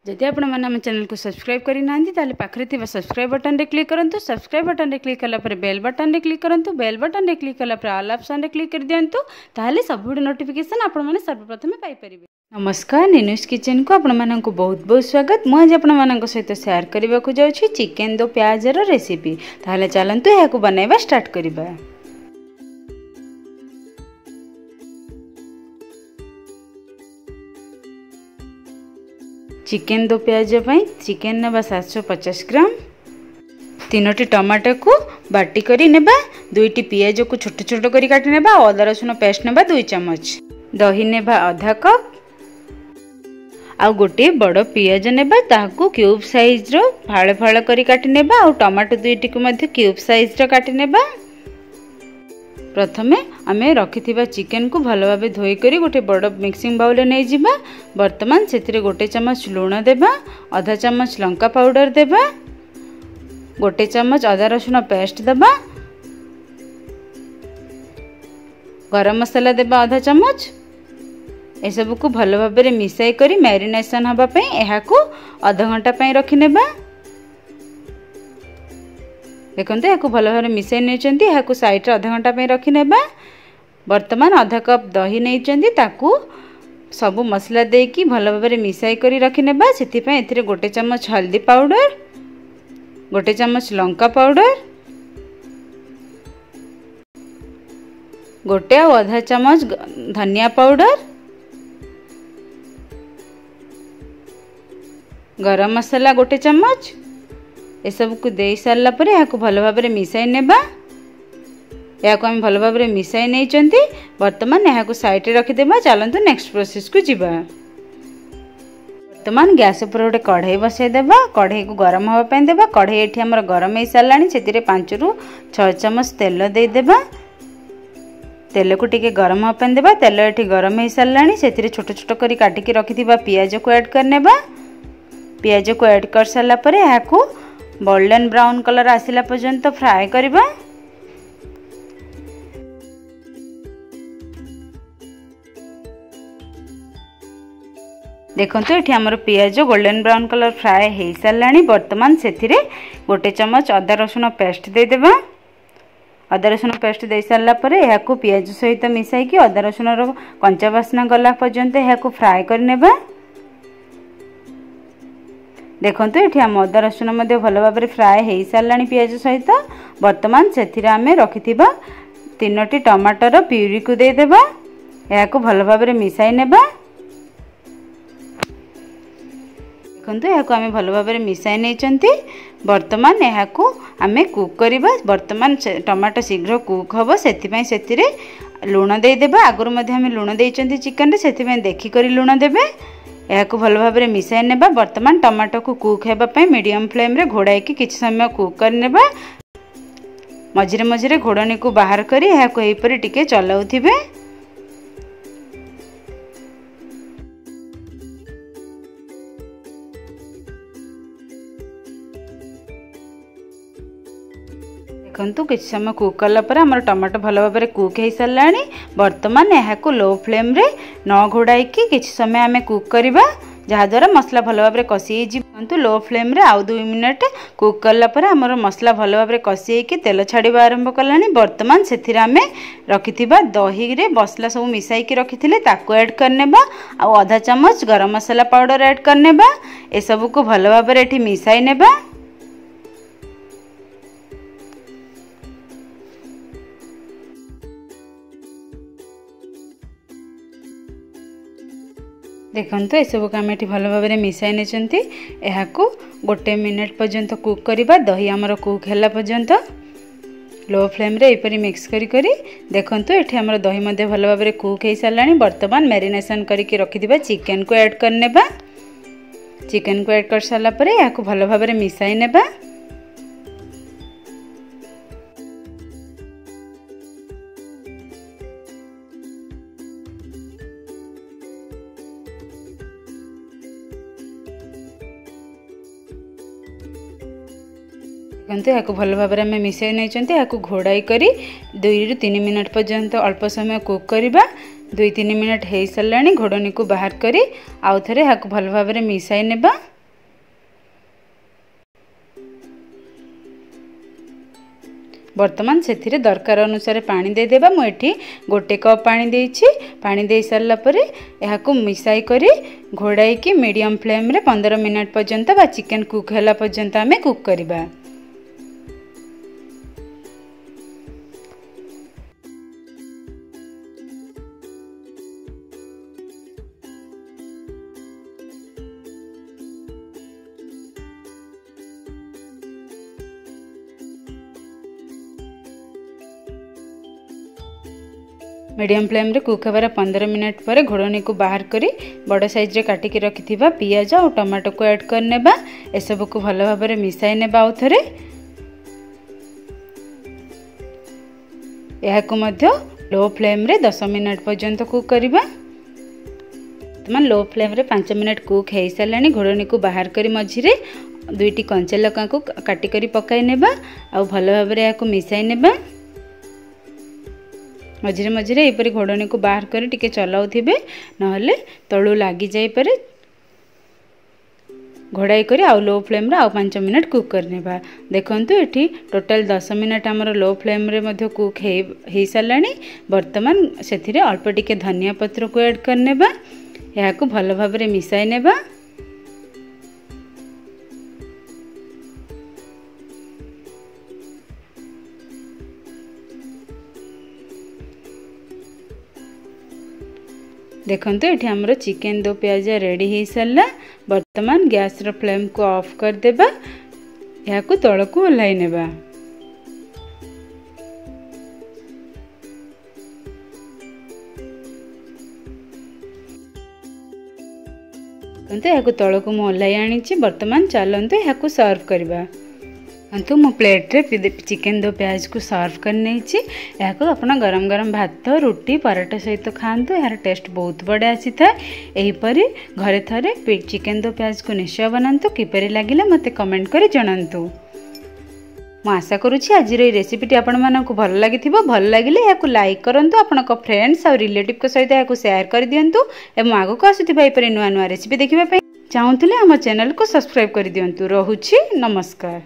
जदि आपण मैंने आम चैनल को सब्सक्राइब करना ताले पाखरे थिबा सब्सक्राइब बटन रे क्लिक करंतु। सब्सक्राइब बटन रे क्लिक कला पर बेल बटन रे क्लिक करंतु। बेल बटन रे क्लिक कला पर ऑल ऑप्शन रे क्लिक कर दियंतु। ताले सब वीडियो नोटिफिकेशन आपण माने सर्वप्रथम पाई परिबे। नमस्कार, नीनूस किचन को आपण माननकु बहुत बहुत स्वागत। मु आज आपण माननक सहित शेयर करबा को जाउछि चिकन दो प्याज रो रेसिपी। ताले चलंतु याकु बनाइबा स्टार्ट करबा। चिकन दो प्याज चिकन नेबा 750 ग्राम, 3टी टमाटो को बाटी करी नेबा, 2टी पियाज को छोट छोट करी काटी नेबा, अदा रसुन पेस्ट नेबा 2 चम्मच, दही नेबा आधा कप, आ गोटे बड़ पियाज नेबा ताकू क्यूब साइज रो फाळ फाळ करी काटी नेबा, आ टमाटो 2टी को मध्ये क्यूब साइज रो काटी नेबा। प्रथमे आमे रखिथिबा चिकन को भलो भाबे धोई करी गोटे बड़ मिक्सिंग बाउल रे नै जिबा। वर्तमान सेतिरे गोटे चम्मच लूण देबा, आधा चम्मच लंका पाउडर देबा, गोटे चम्मच अदा रसुन पेस्ट देबा, गरम मसाला देबा आधा चम्मच। ए सब को भलो भाबे रे मिसाई करी मैरिनेशन हबा पई एहाकू आधा घंटा पई रखि नेबा। देखते या भल भाव मिसाई नहीं साइड रे आधा घंटा रखी नेबा। वर्तमान आधा कप दही नहीं ताकू सब मसला देकी भल भाव मिसाई करी रखी नेबा। सेथिपई एथिरे गोटे चम्मच हल्दी पाउडर, गोटे चम्मच लंका पाउडर, गोटे आधा चम्मच धनिया पाउडर, गरम मसाला गोटे चम्मच, ए सब को दे सारा पर यहाँ भल भाव मिसाई नेबा। या आम भल भाव मिसाई नहीं। वर्तमान यहाँ साइड रे रखिदेबा। चलतु नेक्स्ट प्रोसेस को जीवा। वर्तमान गैस पर गोटे कढ़ाई बसई देबा। कढ़ाई को गरम होगा देबा। कढ़ाई एठी हमर गरम हो सारानी। से 5 ରୁ 6 चम्मच तेल दे देबा। तेल को टिके गरम होगा देबा। तेल एठी गरम हो सारानी। से छोट छोट करी काटिकी रखिथिबा पियाज को ऐड कर नेबा। पियाज को ऐड कर सारा पर यहाँ गोल्डन ब्राउन कलर आसिला पर्यंत फ्राए करबा। देखंतु एठी हमर पियाज गोल्डन ब्राउन कलर फ्राए हे सारानी। वर्तमान सेथिरे गोटे चम्मच अदा रसुन पेस्ट दे देबा। अदा रसुन पेस्ट दे सारला परे याकू पियाज सहित मिसाई कि अदा रसुन रो कंचा बास्ना गला पर्यंत याकू फ्राए कर नेबा। देखंतु एठी हम अदा रसुन मध्ये भल भाव फ्राए हो सारानी पियाज सहित। वर्तमान से आमे रखिथिबा 3टी टमाटर प्यूरी को दे देबा। याकू भल भाव मिसाई नेबा। देखंतु याकू आमे भल भाव मिसाई नहीं। वर्तमान याकू आमे कुक करबा। वर्तमान टमाटो शीघ्र कुक हबो सेथिपई सेथिरे लूण दे देबा। आगुर मध्ये आमे लूण देइचंती चिकन रे, सेथिपई देखि करी लूण देबे। याकू भल भाव मिसाई नेबा। वर्तमान टमाटो को कुक हेबा पई मीडियम फ्लेम रे घोड़ाई कि किछ समय कुक कर नेबा। मझिरे मझिरे घोड़नी को बाहर करी याकू एही परी टिके चलाउथिबे। देखंतु किछ समय कुक कला पर हमर टमाटो भल भाव कुक हो सारानी। वर्तमान याकू लो फ्लेम रे न घोड़ाई कि किछ समय आमे कुक करबा, जहा द्वारा मसला भल भाव कसी जीवंतु। लो फ्लेम रे आउ 2 मिनिट कुक कला पर हमर मसला भल भाव कसी कि तेल छाड़ीबा आरंभ कलानी। वर्तमान सेथिरे आमे रखिथिबा दही रे मसला सब मिसाई कि रखिथिले ताको ऐड करनेबा। आ आधा चम्मच गरम मसाला पाउडर ऐड करनेबा। ए सब को भल भाव एठी मिसाई नेबा। देखंतु ए सब आम एठी भल भाव मिसाई नेचंती। एहाकू गोटे मिनिट पर्यंत कुक करबा। दही हमर कुक हैला पर्यंत लो फ्लेम रे एपरी मिक्स करी करी। देखंतु एठी हमर दही मध्ये भल भाव कुक हो सारानी। वर्तमान मैरिनेशन करके रखिदिबा चिकन को ऐड करनेबा। चिकन को ऐड कर सारा पर याकू भल भाव मिसाई नेबा। देखते यहाँ भल भाव में मिसाई नहीं। घोड़ाई करी 2 ରୁ 3 मिनट पर्यंत अल्प समय कुक करवा। 2-3 मिनट हो सारा घोड़नी को बाहर करी आउ थे यहाँ भल भाव मिसाई नेबा। बर्तमान से दरकार अनुसार पानी देदेबा। मुझे 1 कप पानी देछि। पानी दे सारा पर यह मिसाई करी घोड़ाई की मीडियम फ्लेम रे 15 मिनट पर्यंत बा चिकन कुक होला पर्यंत आमे कुक करबा। मीडियम फ्लेम रे कुक हबार 15 मिनट पर घोड़नी को बाहर करी बड़ साइज रे काटिकी रखिथिबा पियाज और टमाटो को ऐड कर नेबा। ए सब को भलो भाबे रे मिसाई नेबा। आउ थरे यहा को मध्य लो फ्लेम रे 10 मिनट पर्यंत कुक करबा। तमान लो फ्लेम रे 5 मिनट कुक हे सालानी। घोड़नी को बाहर करी मझी रे 2टी कंचा लका को काटी करी पकाई नेबा। आ भलो भाबे रे या को मिसाई नेबा। मझे मझे यहपरी घोड़नी को बाहर कर टिके चलाउथिबे नहले तळु लागी जाई पारे। घोड़ाई करी आउ लो फ्लेम रे आउ 5 मिनट कुक करनेबा। देखंतु एठी टोटल 10 मिनट हमर लो फ्लेम रे मध्य कुक हे सालानी। वर्तमान सेथिरे अल्प टिके धनिया पत्र को ऐड करनेबा। या को भलो भाबरे मिसाई नेबा। देखंतु एठी हमरो चिकन दो प्याजा रेडी हे साला। वर्तमान गैस रो फ्लेम को ऑफ कर देबा। या को तळ को ओलाई नेबा। कंते या को तळ को ओलाई आनी छी। वर्तमान चलंतु या को सर्व करबा। तो मो प्लेट रे चिकन दो प्याज को सर्व करने या अपना गरम गरम भात रुटी पराठा सहित खातु। यार टेस्ट बहुत बढ़िया आसी था। यहीपरि घरे थरे चिकन दो प्याज को निश्चय बनातु। किपरि लागिला मते कमेंट करे जणांतु। मु आशा करुछि आज रेसिपीटी आपण मानकु भल लागिथिबो। भल लागिले याकु लाइक करंतु। आपनक फ्रेंड्स और रिलेटिव को सहित याकु शेयर कर दियंतु। एवं आगो को आसुथिबा एपरि नुआ नुआ रेसिपी देखिबा पई चाहूतिले हम चैनल को सब्सक्राइब कर दियंतु। रहुछि नमस्कार।